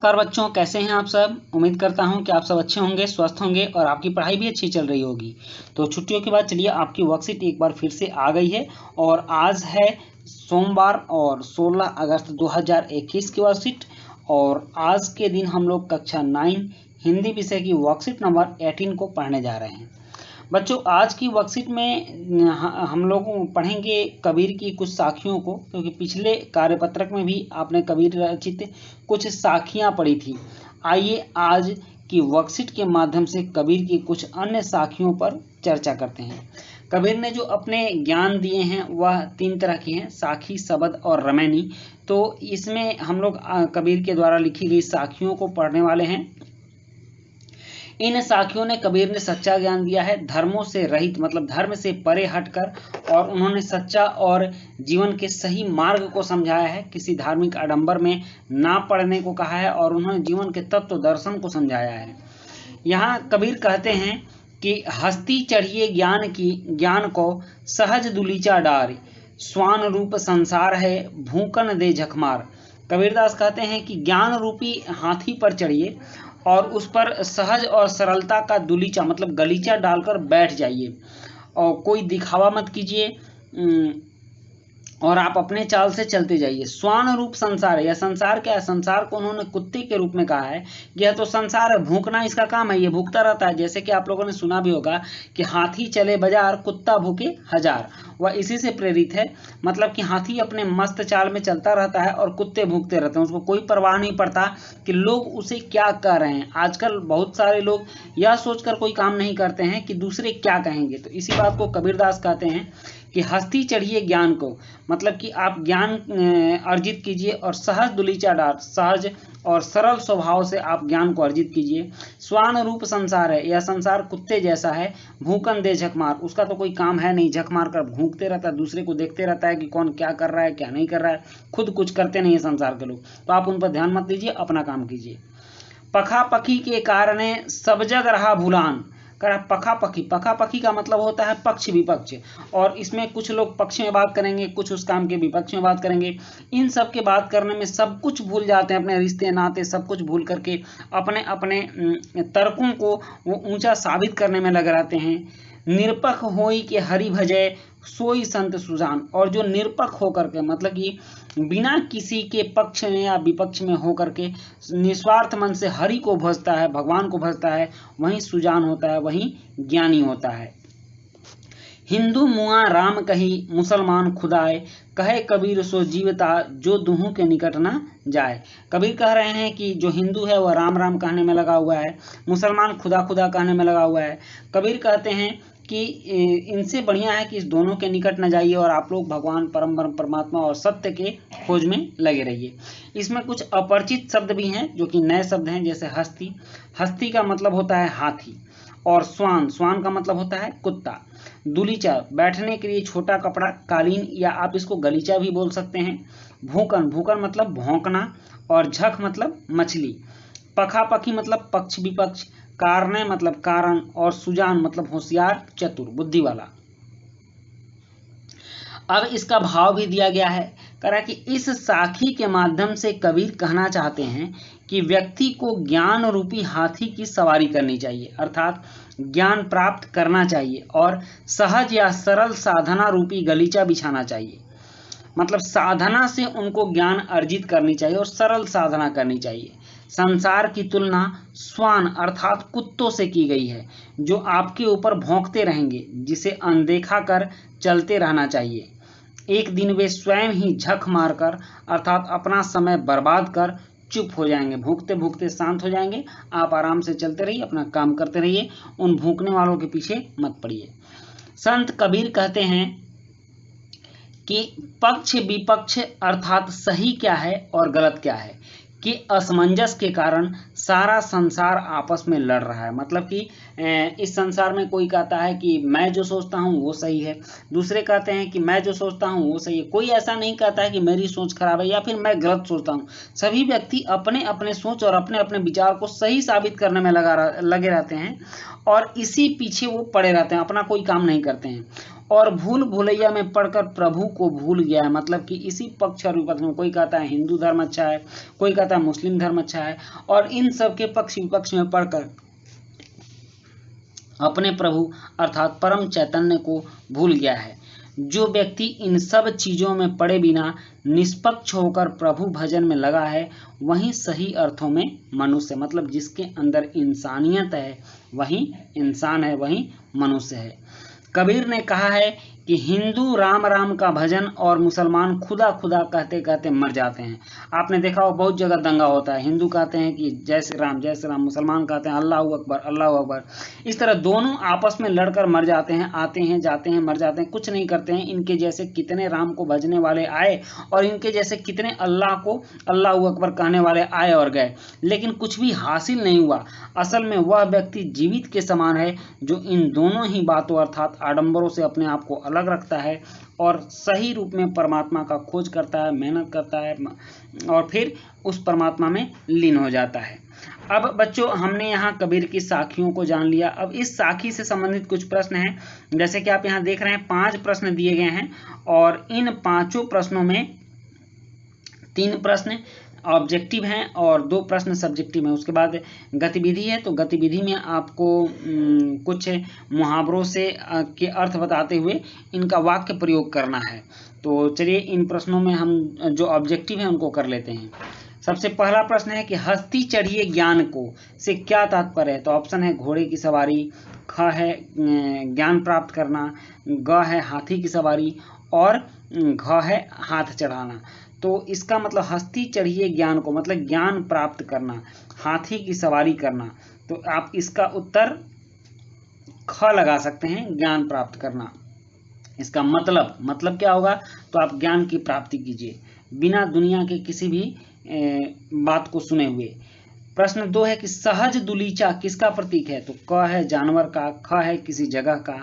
नमस्कार बच्चों, कैसे हैं आप सब। उम्मीद करता हूं कि आप सब अच्छे होंगे, स्वस्थ होंगे और आपकी पढ़ाई भी अच्छी चल रही होगी। तो छुट्टियों के बाद चलिए आपकी वर्कशीट एक बार फिर से आ गई है और आज है सोमवार और 16 अगस्त 2021 की वर्कशीट। और आज के दिन हम लोग कक्षा 9 हिंदी विषय की वर्कशीट नंबर 18 को पढ़ने जा रहे हैं। बच्चों, आज की वर्कशीट में हम लोग पढ़ेंगे कबीर की कुछ साखियों को, क्योंकि पिछले कार्यपत्रक में भी आपने कबीर रचित कुछ साखियां पढ़ी थी। आइए आज की वर्कशीट के माध्यम से कबीर की कुछ अन्य साखियों पर चर्चा करते हैं। कबीर ने जो अपने ज्ञान दिए हैं वह 3 तरह के हैं, साखी, शबद और रमैनी। तो इसमें हम लोग कबीर के द्वारा लिखी गई साखियों को पढ़ने वाले हैं। इन साखियों ने कबीर ने सच्चा ज्ञान दिया है, धर्मों से रहित मतलब धर्म से परे हटकर, और उन्होंने सच्चा और जीवन के सही मार्ग को समझाया है। किसी धार्मिक आडंबर में ना पड़ने को कहा है और उन्होंने जीवन के तत्व दर्शन को समझाया है। यहाँ कबीर कहते हैं कि हस्ती चढ़िए ज्ञान को सहज दुलीचा डार, स्वान रूप संसार है भूकन दे झकमार। कबीरदास कहते हैं कि ज्ञान रूपी हाथी पर चढ़िए और उस पर सहज और सरलता का दुलीचा मतलब गलीचा डालकर बैठ जाइए और कोई दिखावा मत कीजिए और आप अपने चाल से चलते जाइए। स्वान रूप संसार है, यह संसार क्या है? संसार को उन्होंने कुत्ते के रूप में कहा है। यह तो संसार है, भूखना इसका काम है, ये भूखता रहता है। जैसे कि आप लोगों ने सुना भी होगा कि हाथी चले बाजार कुत्ता भूखे हजार, वह इसी से प्रेरित है। मतलब कि हाथी अपने मस्त चाल में चलता रहता है और कुत्ते भूखते रहते हैं, उसको कोई परवाह नहीं पड़ता कि लोग उसे क्या कह रहे हैं। आजकल बहुत सारे लोग यह सोचकर कोई काम नहीं करते हैं कि दूसरे क्या कहेंगे। तो इसी बात को कबीरदास कहते हैं कि हस्ती चढ़िए ज्ञान को, मतलब कि आप ज्ञान अर्जित कीजिए और सहज दुलीचा डार, सहज और सरल स्वभाव से आप ज्ञान को अर्जित कीजिए। स्वान रूप संसार है, यह संसार कुत्ते जैसा है। भूकन दे झकमार, उसका तो कोई काम है नहीं, झक मार कर भूकते रहता है, दूसरे को देखते रहता है कि कौन क्या कर रहा है क्या नहीं कर रहा है। खुद कुछ करते नहीं है संसार के लोग, तो आप उन पर ध्यान मत दीजिए, अपना काम कीजिए। पखा पखी के कारणे सब जग रहा भूलान, पखा पखी का मतलब होता है पक्ष विपक्ष, और इसमें कुछ लोग पक्ष में बात करेंगे, कुछ उस काम के विपक्ष में बात करेंगे। इन सब के बात करने में सब कुछ भूल जाते हैं, अपने रिश्ते नाते सब कुछ भूल करके अपने अपने तर्कों को वो ऊंचा साबित करने में लगे रहते हैं। निरपख होई के हरि भजय सोई संत सुजान, और जो निरपख होकर के मतलब कि बिना किसी के पक्ष में या विपक्ष में होकर के निस्वार्थ मन से हरि को भजता है, भगवान को भजता है, वही सुजान होता है, वही ज्ञानी होता है। हिंदू मुआ राम कही मुसलमान खुदाए, कहे कबीर सो जीवता जो दुहू के निकट न जाए। कबीर कह रहे हैं कि जो हिंदू है वह राम राम कहने में लगा हुआ है, मुसलमान खुदा खुदा कहने में लगा हुआ है। कबीर कहते हैं कि इनसे बढ़िया है कि इस दोनों के निकट न जाइए और आप लोग भगवान परम परमात्मा और सत्य के खोज में लगे रहिए। इसमें कुछ अपरिचित शब्द भी हैं जो कि नए शब्द हैं, जैसे हस्ती, हस्ती का मतलब होता है हाथी, और स्वान, स्वान का मतलब होता है कुत्ता। दुलीचा, बैठने के लिए छोटा कपड़ा, कालीन, या आप इसको गलीचा भी बोल सकते हैं। भूकन, भूकन मतलब भौंकना, और झक मतलब मछली। पखा पखी मतलब पक्ष विपक्ष, कारणे मतलब कारण, और सुजान मतलब होशियार, चतुर, बुद्धि वाला। अब इसका भाव भी दिया गया है, कह रहा है कि इस साखी के माध्यम से कबीर कहना चाहते हैं कि व्यक्ति को ज्ञान रूपी हाथी की सवारी करनी चाहिए, अर्थात ज्ञान प्राप्त करना चाहिए, और सहज या सरल साधना रूपी गलीचा बिछाना चाहिए। मतलब साधना से उनको ज्ञान अर्जित करनी चाहिए और सरल साधना करनी चाहिए। संसार की तुलना स्वान अर्थात कुत्तों से की गई है, जो आपके ऊपर भौंकते रहेंगे, जिसे अनदेखा कर चलते रहना चाहिए। एक दिन वे स्वयं ही झक मारकर अर्थात अपना समय बर्बाद कर चुप हो जाएंगे, भूखते भूखते शांत हो जाएंगे। आप आराम से चलते रहिए, अपना काम करते रहिए, उन भूखने वालों के पीछे मत पड़िए। संत कबीर कहते हैं कि पक्ष विपक्ष अर्थात सही क्या है और गलत क्या है कि असमंजस के कारण सारा संसार आपस में लड़ रहा है। मतलब कि इस संसार में कोई कहता है कि मैं जो सोचता हूँ वो सही है, दूसरे कहते हैं कि मैं जो सोचता हूँ वो सही है। कोई ऐसा नहीं कहता है कि मेरी सोच खराब है या फिर मैं गलत सोचता हूँ। सभी व्यक्ति अपने अपने सोच और अपने अपने विचार को सही साबित करने में लगे रहते हैं और इसी पीछे वो पड़े रहते हैं, अपना कोई काम नहीं करते हैं। और भूल भुलैया में पढ़कर प्रभु को भूल गया है। मतलब कि इसी पक्ष और विपक्ष में कोई कहता है हिंदू धर्म अच्छा है, कोई कहता है मुस्लिम धर्म अच्छा है, और इन सब के पक्ष विपक्ष में पढ़कर अपने प्रभु अर्थात परम चैतन्य को भूल गया है। जो व्यक्ति इन सब चीजों में पड़े बिना निष्पक्ष होकर प्रभु भजन में लगा है, वही सही अर्थों में मनुष्य, मतलब जिसके अंदर इंसानियत है वही इंसान है, वही मनुष्य है। कबीर ने कहा है कि हिंदू राम राम का भजन और मुसलमान खुदा खुदा कहते कहते मर जाते हैं। आपने देखा हो बहुत जगह दंगा होता है, हिंदू कहते हैं कि जय श्री राम, मुसलमान कहते हैं अल्लाह अकबर अल्लाह अकबर। इस तरह दोनों आपस में लड़कर मर जाते हैं, आते हैं जाते हैं मर जाते हैं, कुछ नहीं करते हैं। इनके जैसे कितने राम को भजने वाले आए और इनके जैसे कितने अल्लाह को अल्लाह अकबर कहने वाले आए और गए, लेकिन कुछ भी हासिल नहीं हुआ। असल में वह व्यक्ति जीवित के समान है जो इन दोनों ही बातों अर्थात आडंबरों से अपने आप को अलग रखता है और सही रूप में परमात्मा का खोज करता है, मेहनत करता है और फिर उस परमात्मा में लीन हो जाता है। अब बच्चों हमने यहाँ कबीर की साखियों को जान लिया। अब इस साखी से संबंधित कुछ प्रश्न हैं, जैसे कि आप यहाँ देख रहे हैं 5 प्रश्न दिए गए हैं और इन 5 प्रश्नों में 3 प्रश्न ऑब्जेक्टिव हैं और 2 प्रश्न सब्जेक्टिव हैं। उसके बाद गतिविधि है, तो गतिविधि में आपको कुछ मुहावरों से के अर्थ बताते हुए इनका वाक्य प्रयोग करना है। तो चलिए इन प्रश्नों में हम जो ऑब्जेक्टिव हैं उनको कर लेते हैं। सबसे पहला प्रश्न है कि हस्ती चढ़िए ज्ञान को से क्या तात्पर्य है। तो ऑप्शन है घोड़े की सवारी, ख है ज्ञान प्राप्त करना, ग है हाथी की सवारी और घ है हाथ चढ़ाना। तो इसका मतलब हस्ती चढ़िए ज्ञान को मतलब ज्ञान प्राप्त करना, हाथी की सवारी करना। तो आप इसका उत्तर ख लगा सकते हैं, ज्ञान प्राप्त करना। इसका मतलब क्या होगा, तो आप ज्ञान की प्राप्ति कीजिए बिना दुनिया के किसी भी बात को सुने हुए। प्रश्न 2 है कि सहज दुलीचा किसका प्रतीक है। तो क है जानवर का, ख है किसी जगह का,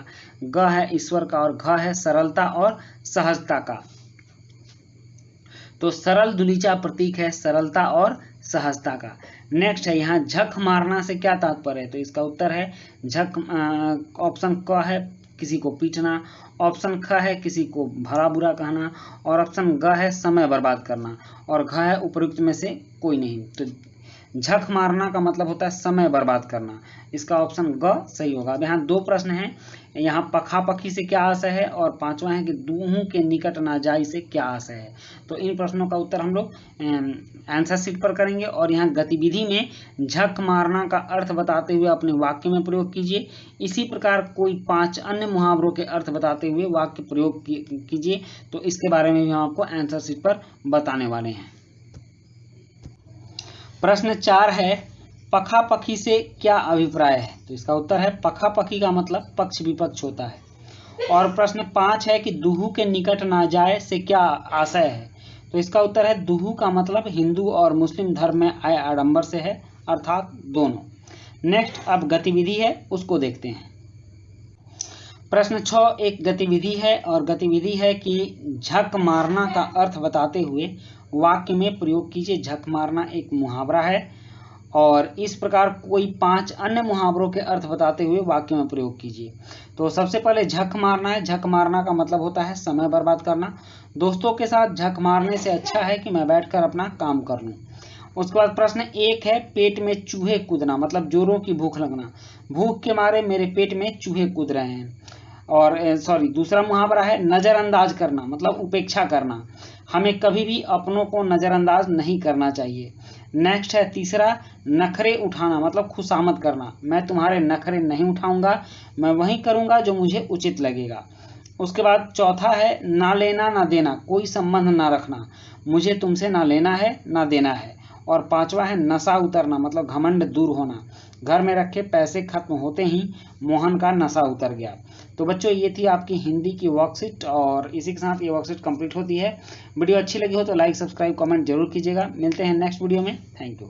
ग है ईश्वर का और घ है सरलता और सहजता का। तो सरल दुलीचा प्रतीक है सरलता और सहजता का। नेक्स्ट है यहाँ झक मारना से क्या तात्पर्य है। तो इसका उत्तर है झक, ऑप्शन क है किसी को पीटना, ऑप्शन ख है किसी को भला बुरा कहना और ऑप्शन ग है समय बर्बाद करना और घ है उपयुक्त में से कोई नहीं। तो झक मारना का मतलब होता है समय बर्बाद करना, इसका ऑप्शन ग सही होगा। अब यहाँ 2 प्रश्न हैं, यहाँ पखा पखी से क्या आशय है और 5वां है कि दूहों के निकट ना जाई से क्या आशय है। तो इन प्रश्नों का उत्तर हम लोग आंसर शीट पर करेंगे। और यहाँ गतिविधि में झक मारना का अर्थ बताते हुए अपने वाक्य में प्रयोग कीजिए। इसी प्रकार कोई 5 अन्य मुहावरों के अर्थ बताते हुए वाक्य प्रयोग कीजिए। तो इसके बारे में भी हम आपको आंसर शीट पर बताने वाले हैं। प्रश्न 4 है पखा पखी से क्या अभिप्राय है। तो इसका उत्तर है पखा पखी का मतलब पक्ष विपक्ष होता है। और प्रश्न 5 है कि दूहू के निकट ना जाए से क्या आशय है। तो इसका उत्तर है दूहू का मतलब हिंदू और मुस्लिम धर्म में आए आडंबर से है, अर्थात दोनों। नेक्स्ट अब गतिविधि है, उसको देखते हैं। प्रश्न 6 एक गतिविधि है और गतिविधि है कि झक मारना का अर्थ बताते हुए वाक्य में प्रयोग कीजिए। झक मारना एक मुहावरा है और इस प्रकार कोई 5 अन्य मुहावरों के अर्थ बताते हुए वाक्य में प्रयोग कीजिए। तो सबसे पहले झक मारना है, झक मारना का मतलब होता है समय बर्बाद करना। दोस्तों के साथ झक मारने से अच्छा है कि मैं बैठकर अपना काम कर लूं। उसके बाद प्रश्न 1 है पेट में चूहे कूदना, मतलब जोरों की भूख लगना। भूख के मारे मेरे पेट में चूहे कूद रहे हैं। और दूसरा मुहावरा है नज़रअंदाज करना, मतलब उपेक्षा करना। हमें कभी भी अपनों को नज़रअंदाज नहीं करना चाहिए। नेक्स्ट है तीसरा नखरे उठाना, मतलब खुशामद करना। मैं तुम्हारे नखरे नहीं उठाऊंगा, मैं वही करूंगा जो मुझे उचित लगेगा। उसके बाद चौथा है ना लेना ना देना, कोई संबंध ना रखना। मुझे तुमसे ना लेना है ना देना है। और 5वां है नशा उतरना, मतलब घमंड दूर होना। घर में रखे पैसे खत्म होते ही मोहन का नशा उतर गया। तो बच्चों ये थी आपकी हिंदी की वर्कशीट और इसी के साथ ये वर्कशीट कंप्लीट होती है। वीडियो अच्छी लगी हो तो लाइक सब्सक्राइब कमेंट जरूर कीजिएगा। मिलते हैं नेक्स्ट वीडियो में। Thank you.